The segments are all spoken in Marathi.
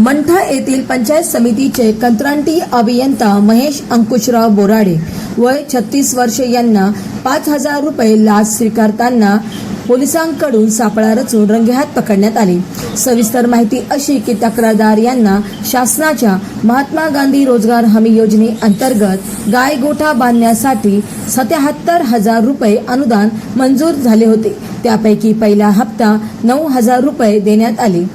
मंठा येथील पंचायत समितीचे कंत्राटी अभियंता महेश अंकुशराव बोराडे वय 36 वर्षे यांना 5,000 रुपये लाच स्वीकारताना पोलिसांकडून सापळा रचून रंगेहात पकडण्यात आले। सविस्तर माहिती अशी की तक्रारदार यांना शासनाच्या महात्मा गांधी रोजगार हमी योजनेअंतर्गत गाय गोठा बांधण्यासाठी 77,000 रुपये अनुदान मंजूर झाले होते। त्यापैकी पहिला हप्ता 9,000 रुपये देण्यात आले।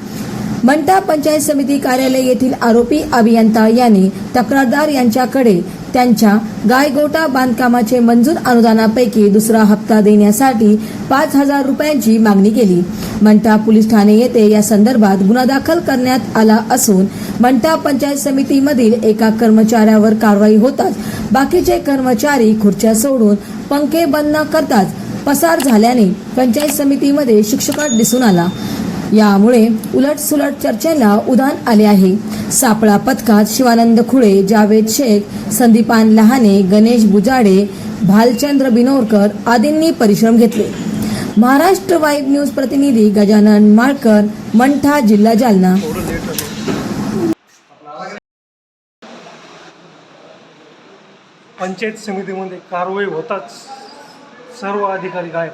मंठा पंचायत समिती कार्यालय येथील आरोपी अभियंता यांनी तक्रारदार यांच्याकडे त्यांच्या गायगोठा बांधकामाचे मंजूर अनुदानापैकी दुसरा हप्ता देण्यासाठी 5,000 रुपयांची मागणी केली। मंठा पोलीस ठाणे येथे या संदर्भात गुन्हा दाखल करण्यात आला असून मंठा पंचायत समितीमधील एका कर्मचाऱ्यावर कारवाई होताच बाकीचे कर्मचारी खुर्च्या सोडून पंखे बंद न करताच पसार झाल्याने पंचायत समितीमध्ये शुकशुकाट दिसून आला। यामुळे उलटसुलट चर्चेला उधाण आले आहे। सापळा पथकात शिवानंद खुळे, जावेद शेख, संदीपान लहाने, गणेश बुजाडे, भालचंद्र बिनोरकर आदींनी परिश्रम घेतले। महाराष्ट्र वाईब न्यूज प्रतिनिधी गजानन माळकर, मंठा, जिल्हा जालना। पंचायत समितीमध्ये कारवाई होताच सर्व अधिकारी गायब।